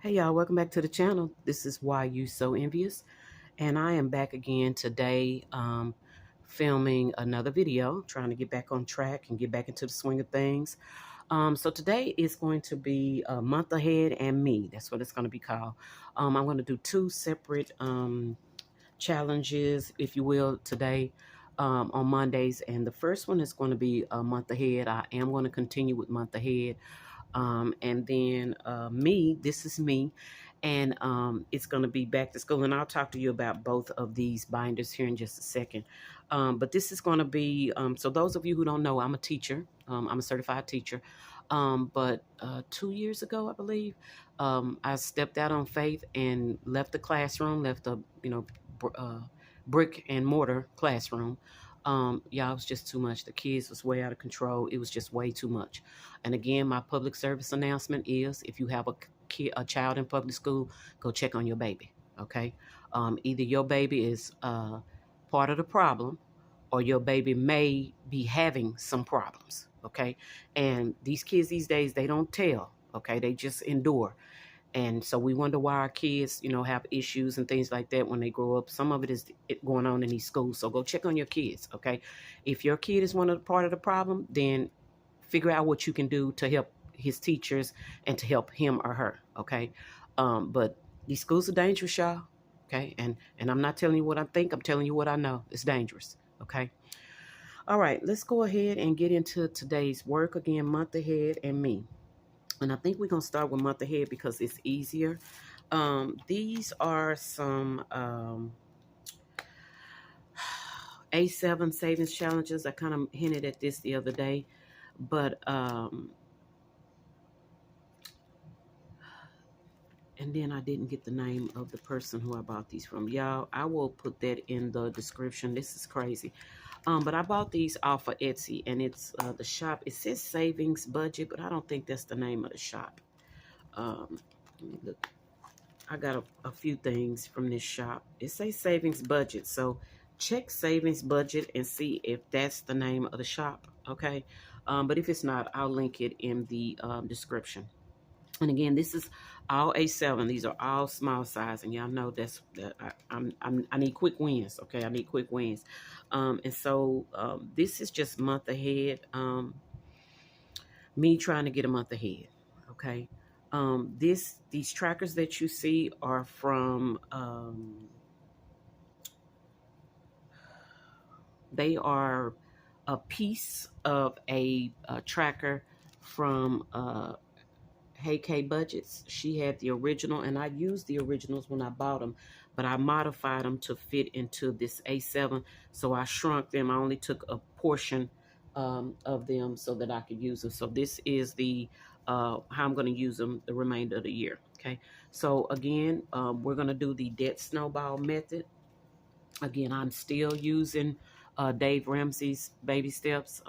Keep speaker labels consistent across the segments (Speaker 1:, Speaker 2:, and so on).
Speaker 1: Hey y'all, welcome back to the channel. This is Why You So Envious, and I am back again today filming another video, trying to get back on track and get back into the swing of things. So today is going to be a month ahead and me. That's what it's going to be called. I'm going to do two separate challenges, if you will, today on Mondays, and the first one is going to be a month ahead. I am going to continue with month ahead. And then this is me, and it's going to be back to school. And I'll talk to you about both of these binders here in just a second. But this is going to be, so those of you who don't know, I'm a teacher. I'm a certified teacher. But 2 years ago, I believe, I stepped out on faith and left the classroom, left a, brick and mortar classroom. Y'all, it was just too much. The kids was way out of control. It was just way too much. And again, my public service announcement is if you have a child in public school, go check on your baby, okay? Either your baby is part of the problem or your baby may be having some problems, okay? And these kids these days, they don't tell, okay? They just endure. And so we wonder why our kids, have issues and things like that when they grow up. Some of it is going on in these schools. So go check on your kids, okay? If your kid is one of the part of the problem, then figure out what you can do to help his teachers and to help him or her, okay? But these schools are dangerous, y'all, okay? And I'm not telling you what I think. I'm telling you what I know. It's dangerous, okay? All right, let's go ahead and get into today's work. Again, month ahead and me. And I think we're going to start with month ahead because it's easier. These are some A7 savings challenges. I kind of hinted at this the other day, but and then I didn't get the name of the person who I bought these from. Y'all, I will put that in the description. This is crazy. But I bought these off of Etsy, and it's the shop. It says Savings Budget, but I don't think that's the name of the shop. Look, I got a few things from this shop. It says Savings Budget, so check Savings Budget and see if that's the name of the shop, okay? But if it's not, I'll link it in the description. And again, this is all A7. These are all small size, and y'all know I need quick wins. Okay, I need quick wins. And so this is just month ahead. Me trying to get a month ahead. Okay. These trackers that you see are from. They are a piece of a tracker from. K Budgets. She had the original, and I used the originals when I bought them, but I modified them to fit into this A7. So I shrunk them. I only took a portion of them so that I could use them. So this is the how I'm going to use them the remainder of the year. Okay. So again, we're going to do the debt snowball method. Again, I'm still using Dave Ramsey's baby steps.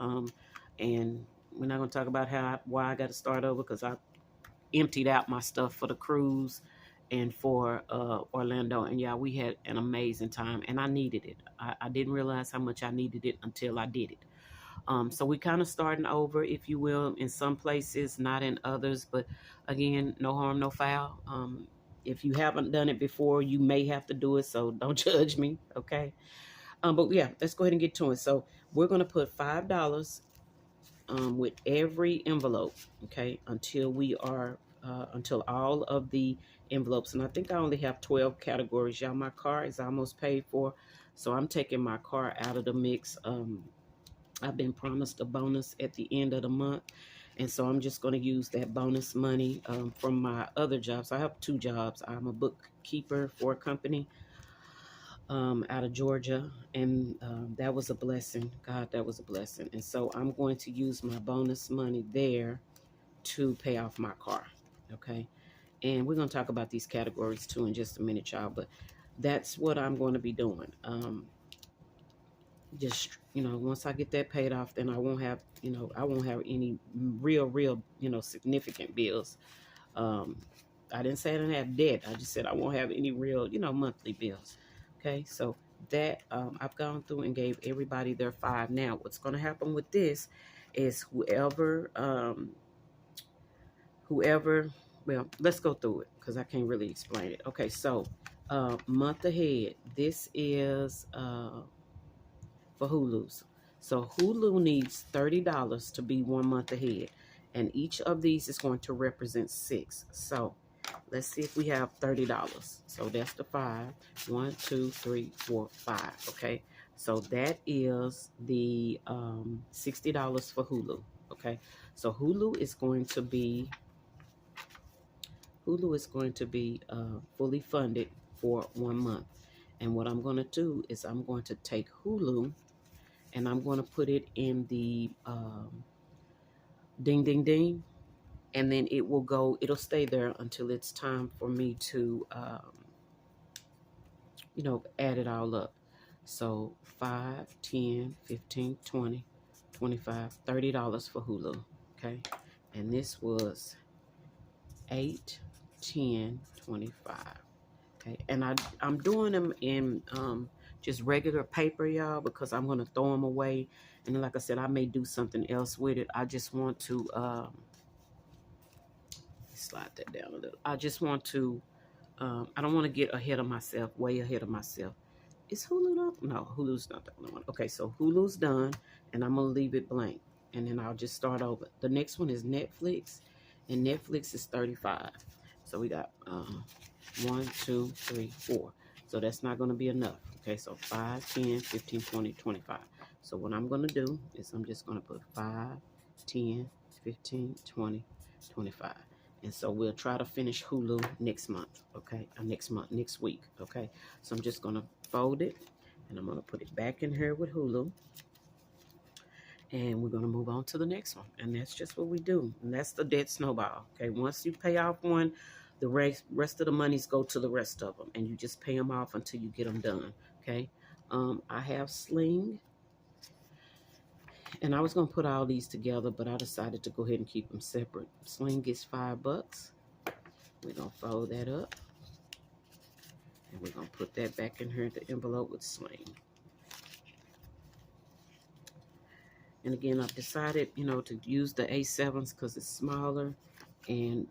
Speaker 1: And we're not going to talk about why I got to start over because I emptied out my stuff for the cruise and for Orlando, and yeah, we had an amazing time, and I needed it. I didn't realize how much I needed it until I did it. So we kind of starting over, if you will, in some places, not in others, but again, no harm, no foul. If you haven't done it before, you may have to do it, so don't judge me, okay? But yeah, let's go ahead and get to it. So we're going to put $5 with every envelope, okay, until until all of the envelopes. And I think I only have 12 categories. Y'all, my car is almost paid for, so I'm taking my car out of the mix. I've been promised a bonus at the end of the month, and so I'm just going to use that bonus money from my other jobs. I have two jobs. I'm a bookkeeper for a company out of Georgia, and that was a blessing. God, that was a blessing. And so I'm going to use my bonus money there to pay off my car, okay? And we're going to talk about these categories too in just a minute, y'all, but that's what I'm going to be doing. Just, once I get that paid off, then I won't have, I won't have any real, significant bills. I didn't say I didn't have debt. I just said I won't have any real, monthly bills. Okay, so that I've gone through and gave everybody their 5. Now, what's going to happen with this is whoever well, let's go through it because I can't really explain it. Okay, so month ahead, this is for Hulu's. So Hulu needs $30 to be 1 month ahead. And each of these is going to represent 6. So let's see if we have $30. So that's the 5. 1, 2, 3, 4, 5. Okay. So that is the $60 for Hulu. Okay. So Hulu is going to be fully funded for 1 month. And what I'm going to do is I'm going to take Hulu and I'm going to put it in the ding, ding, ding. And then it'll stay there until it's time for me to, add it all up. So 5, 10, 15, 20, 25, $30 for Hulu. Okay. And this was 8, 10, 25. Okay. And I'm doing them in just regular paper, y'all, because I'm going to throw them away. And then, like I said, I may do something else with it. I just want to slide that down a little. I just want to, I don't want to get ahead of myself, way ahead of myself. Is Hulu done? No, Hulu's not the only one. Okay, so Hulu's done, and I'm going to leave it blank. And then I'll just start over. The next one is Netflix, and Netflix is 35. So we got 1, 2, 3, 4. So that's not going to be enough. Okay, so 5, 10, 15, 20, 25. So what I'm going to do is I'm just going to put 5, 10, 15, 20, 25. And so we'll try to finish Hulu next month, okay? Next week, okay? So I'm just going to fold it, and I'm going to put it back in here with Hulu. And we're going to move on to the next one. And that's just what we do. And that's the debt snowball, okay? Once you pay off one, the rest of the monies go to the rest of them. And you just pay them off until you get them done, okay? I have Sling. And I was going to put all these together, but I decided to go ahead and keep them separate. Sling gets $5. We're going to fold that up. And we're going to put that back in here in the envelope with Sling. And again, I've decided, to use the A7s because it's smaller. And,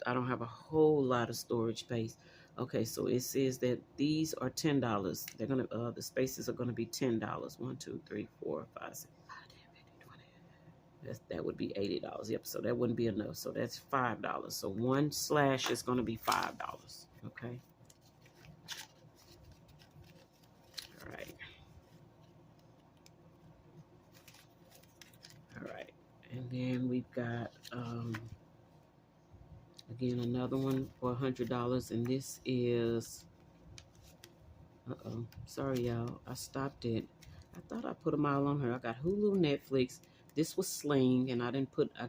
Speaker 1: I don't have a whole lot of storage space. Okay, so it says that these are $10. They're going to, the spaces are going to be $10. 1, 2, 3, 4, 5, 6. That would be $80. Yep, so that wouldn't be enough. So that's $5. So one slash is going to be $5. Okay. All right. All right. And then we've got, again, another one for $100. And this is, sorry, y'all. I stopped it. I thought I put them all on here. I got Hulu, Netflix. This was Sling, and I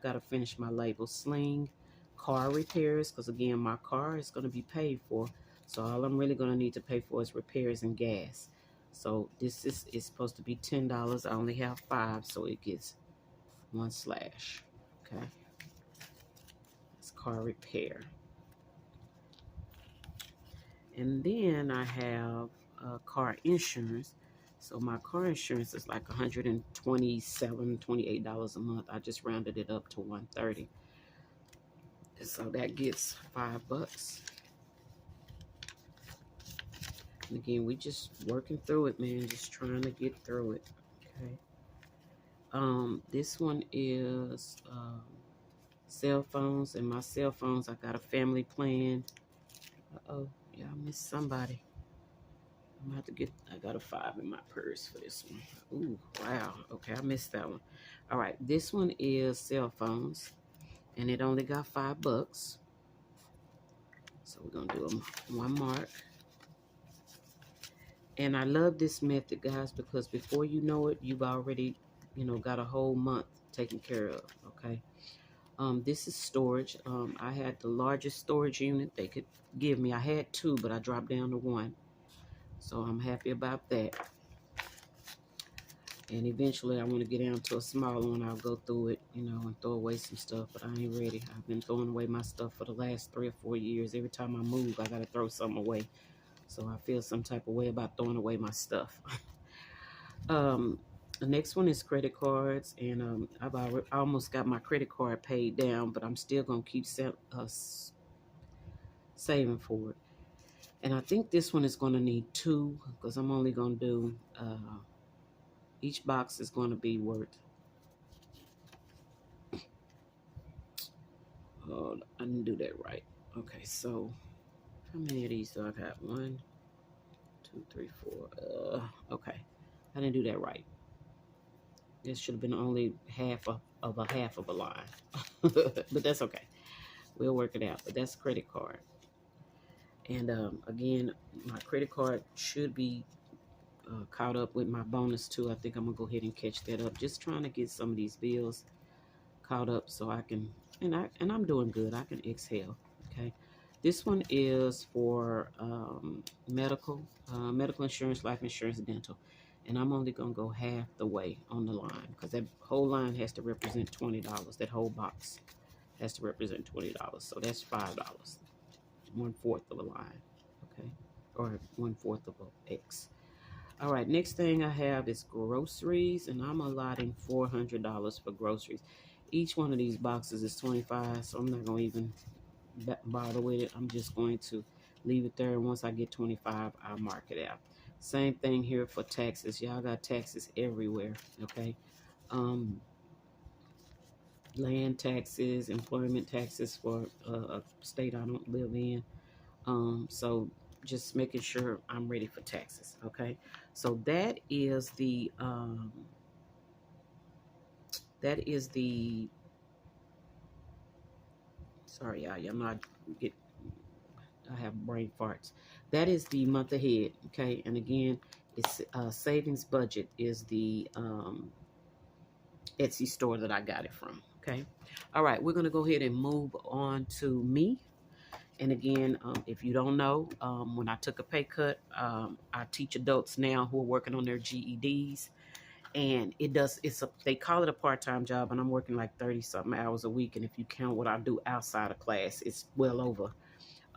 Speaker 1: got to finish my label. Sling, car repairs, because again, my car is going to be paid for. So all I'm really going to need to pay for is repairs and gas. So this is supposed to be $10. I only have 5, so it gets 1 slash. Okay. It's car repair. And then I have car insurance. So my car insurance is like $127, $28 a month. I just rounded it up to $130. So that gets $5. And again, we just working through it, man. Just trying to get through it. Okay. This one is cell phones, and my cell phones, I got a family plan. Uh-oh, yeah, I missed somebody. I'm gonna have to I got a 5 in my purse for this one. Ooh, wow. Okay, I missed that one. All right, this one is cell phones, and it only got $5. So we're gonna do them 1 mark. And I love this method, guys, because before you know it, you've already, got a whole month taken care of, okay? This is storage. I had the largest storage unit they could give me. I had 2, but I dropped down to 1. So I'm happy about that. And eventually I want to get down to a smaller one. I'll go through it, and throw away some stuff, but I ain't ready. I've been throwing away my stuff for the last 3 or 4 years. Every time I move, I got to throw something away. So I feel some type of way about throwing away my stuff. The next one is credit cards, and I almost got my credit card paid down, but I'm still gonna keep saving for it. And I think this one is gonna need two because I'm only gonna do each box is gonna be worth. Oh, I didn't do that right. Okay, so how many of these do I got? 1, 2, 3, 4. Okay, I didn't do that right. This should have been only half of a line, but that's okay. We'll work it out. But that's credit card, and again, my credit card should be caught up with my bonus too. I think I'm gonna go ahead and catch that up. Just trying to get some of these bills caught up so I can, and I'm doing good. I can exhale. Okay, this one is for medical insurance, life insurance, dental, and I'm only gonna go half the way on the line because that whole line has to represent $20. That whole box has to represent $20. So that's $5, 1/4 of a line. Okay, or 1/4 of a X. All right, next thing I have is groceries, and I'm allotting $400 for groceries. Each one of these boxes is 25, so I'm not going to even bother with it. I'm just going to leave it there, and once I get 25, I'll mark it out. Same thing here for taxes. Y'all got taxes everywhere, okay? Land taxes, employment taxes for a state I don't live in. So just making sure I'm ready for taxes. Okay. So that is the sorry, I have brain farts. That is the month ahead. Okay. And again, it's savings budget is the Etsy store that I got it from. Okay. All right. We're going to go ahead and move on to me. And again, if you don't know, when I took a pay cut, I teach adults now who are working on their GEDs, and they call it a part-time job, and I'm working like 30 something hours a week. And if you count what I do outside of class, it's well over,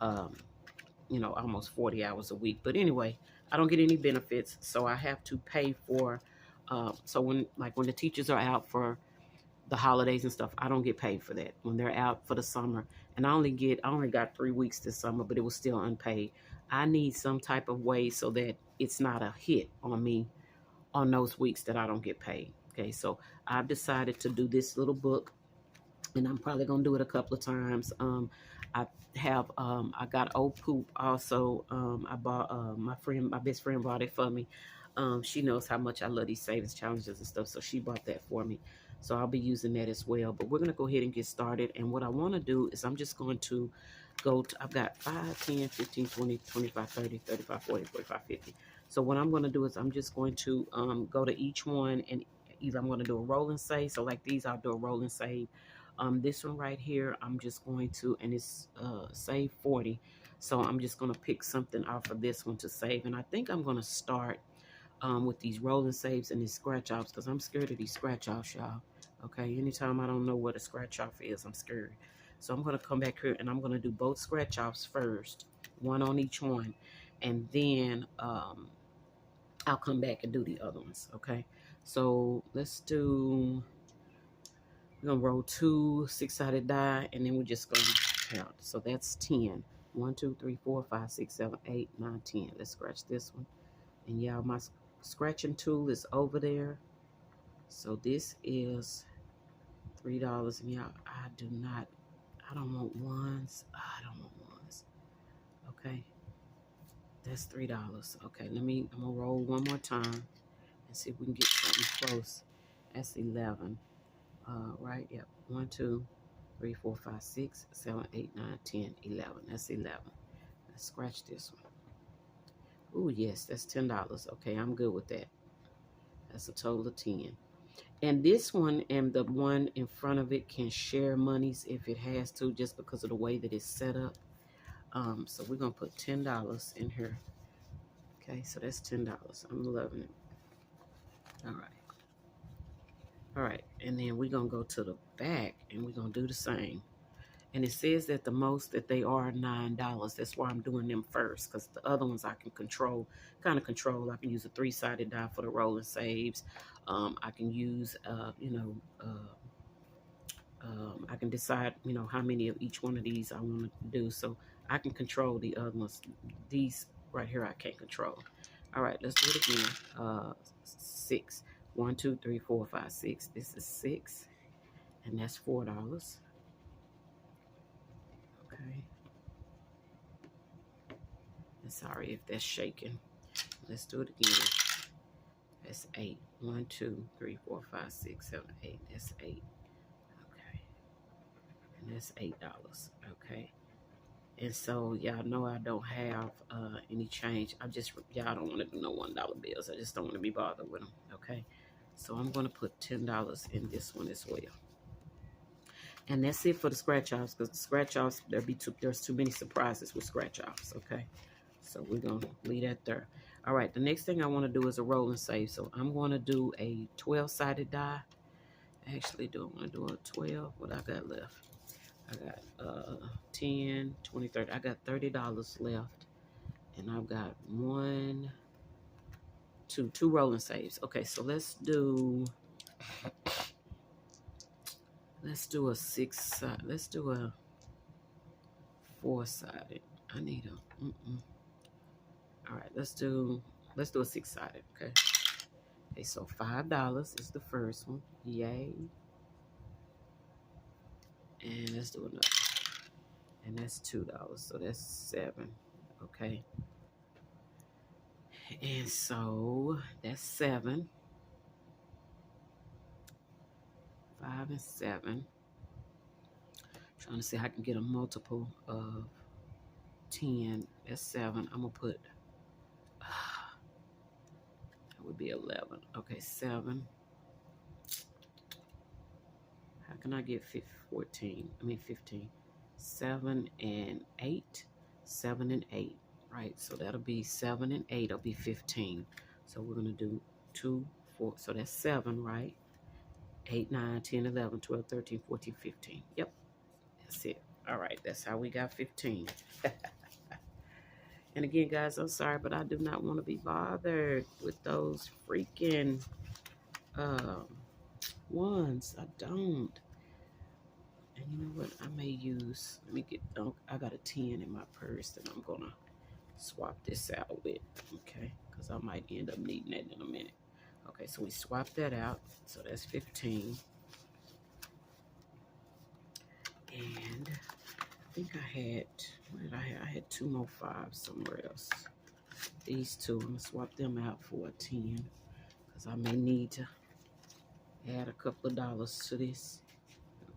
Speaker 1: almost 40 hours a week. But anyway, I don't get any benefits, so I have to pay for, so when the teachers are out for the holidays and stuff, I don't get paid for that. When they're out for the summer, and I only got 3 weeks this summer, but it was still unpaid. I need some type of way so that it's not a hit on me on those weeks that I don't get paid. Okay, so I've decided to do this little book, and I'm probably gonna do it a couple of times. I got old poop also. I bought my best friend bought it for me. She knows how much I love these savings challenges and stuff, so she bought that for me. So I'll be using that as well. But we're gonna go ahead and get started. And what I want to do is I'm just going to I've got 5, 10, 15, 20, 25, 30, 35, 40, 45, 50. So what I'm going to do is I'm just going to go to each one, and either I'm going to do a roll and save. So like these, I'll do a roll and save. This one right here, I'm just going to, and it's save 40. So I'm just going to pick something off of this one to save. And I think I'm going to start with these roll and saves and these scratch offs, because I'm scared of these scratch offs, y'all. Okay, anytime I don't know what a scratch off is, I'm scared. So I'm going to come back here and I'm going to do both scratch offs first, one on each one, and then I'll come back and do the other ones. Okay, so we're going to roll 2 6-sided die, and then we're just going to count. So that's 10. 1, 2, 3, 4, 5, 6, 7, 8, 9, 10. Let's scratch this one. And y'all, my scratching tool is over there. So this is $3. And y'all, I don't want ones. I don't want ones. Okay. That's $3. Okay, I'm gonna roll one more time and see if we can get something close. That's 11. Right, yep. 1, 2, 3, 4, 5, 6, 7, 8, 9, 10, 11. That's 11. Let's scratch this one. Oh yes, that's $10. Okay, I'm good with that. That's a total of 10. And this one and the one in front of it can share monies if it has to, just because of the way that it's set up. So we're gonna put $10 in here. Okay, so that's $10. I'm loving it. All right, and then we're gonna go to the back and we're gonna do the same. And it says that the most that they are $9. That's why I'm doing them first, because the other ones I can control, kind of control. I can use a 3-sided die for the rolling saves. I can use, I can decide, how many of each one of these I want to do. So I can control the other ones. These right here I can't control. All right, let's do it again. 6. 1, 2, 3, 4, 5, 6. This is 6, and that's $4. Okay. And sorry if that's shaking. Let's do it again. That's 8. 1, 2, 3, 4, 5, 6, 7, 8. That's 8. Okay. And that's $8. Okay. And so y'all know I don't have any change. Y'all don't want to do no $1 bills. I just don't want to be bothered with them. Okay. So I'm going to put $10 in this one as well. And that's it for the scratch offs, because the scratch offs, there's too many surprises with scratch offs. Okay. So we're going to leave that there. All right, the next thing I want to do is a roll and save. So I'm going to do a 12-sided die. Actually, do I want to do a 12? What I got left? I got 10, 20, 30. I got $30 left. And I've got 1, 2 rolling saves. Okay, so let's do a 6-sided. Let's do a 4-sided. I need a All right, let's do a 6-sided, okay? Okay, so $5 is the first one. Yay. And let's do another. And that's $2. So that's 7. Okay. And so that's 7. 5 and 7. Trying to see how I can get a multiple of 10. That's 7. I'm gonna put that would be 11. Okay, 7. How can I get 15? 7 and 8. 7 and 8. Right, so that'll be 7 and 8. It'll be 15. So we're gonna do 2, 4. So that's 7, right? 8, 9, 10, 11, 12, 13, 14, 15. Yep, that's it. All right, that's how we got 15. And again, guys, I'm sorry, but I do not want to be bothered with those freaking ones. I don't. And you know what? I may use, I got a 10 in my purse that I'm going to swap this out with, okay? Because I might end up needing that in a minute. Okay, so we swap that out. So that's 15. And I think I had, what did I have? I had 2 more 5s somewhere else. These 2, I'm going to swap them out for a 10. Because I may need to add a couple of dollars to this.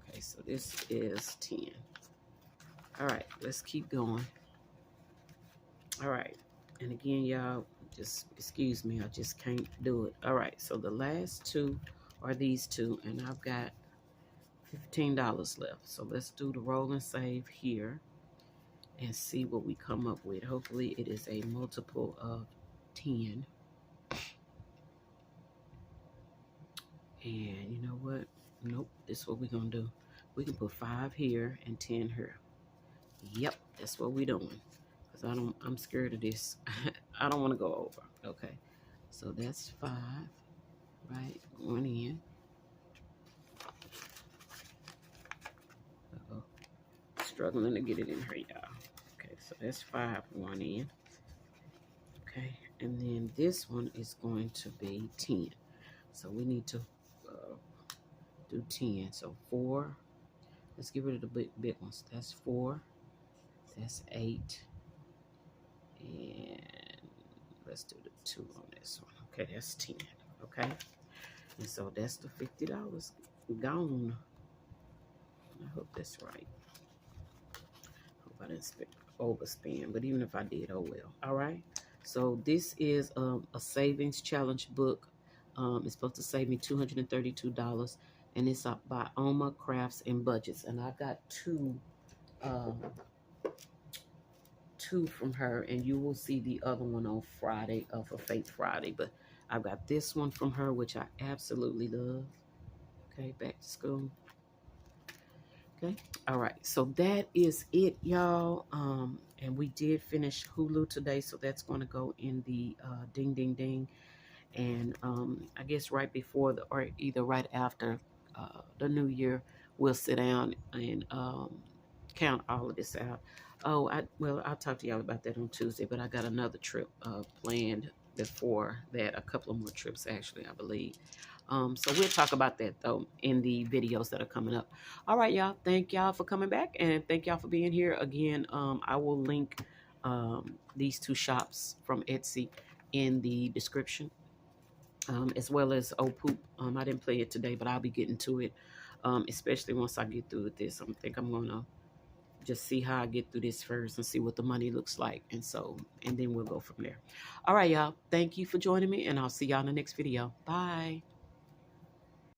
Speaker 1: Okay, so this is 10. All right, let's keep going. All right, and again, y'all, just excuse me, I just can't do it. All right, so the last 2 are these 2, and I've got $15 left. So let's do the roll and save here and see what we come up with. Hopefully it is a multiple of 10. And you know what? Nope, this is what we're gonna do. We can put 5 here and 10 here. Yep, that's what we're doing. Because I'm scared of this. I don't want to go over. Okay, so that's 5, right? Going in. Uh-oh. Struggling to get it in here, y'all. Okay, so that's 5 going in. Okay, and then this one is going to be 10. So we need to do 10. So 4. Let's get rid of the big ones. That's 4. That's 8. And let's do the 2 on this one. Okay, that's 10. Okay, and so that's the $50 gone. I hope that's right. Hope I didn't overspend, but even if I did, oh well. All right, so this is a savings challenge book. It's supposed to save me $232, and it's up by Oma Crafts and Budgets, and I got 2 from her, and you will see the other one on Friday for Faith Friday. But I've got this one from her, which I absolutely love. Okay, back to school. All right, so that is it, y'all. And we did finish Hulu today, so that's going to go in the ding ding ding. And I guess right before or either right after the new year, we'll sit down and count all of this out. Oh, I'll talk to y'all about that on Tuesday, but I got another trip planned before that, a couple of more trips actually, I believe. So we'll talk about that though in the videos that are coming up. All right, y'all. Thank y'all for coming back, and thank y'all for being here again. I will link these two shops from Etsy in the description, as well as Oh Poop. I didn't play it today, but I'll be getting to it, especially once I get through with this. I think I'm gonna just see how I get through this first and see what the money looks like, and then we'll go from there. All right, y'all. Thank you for joining me, and I'll see y'all in the next video. Bye.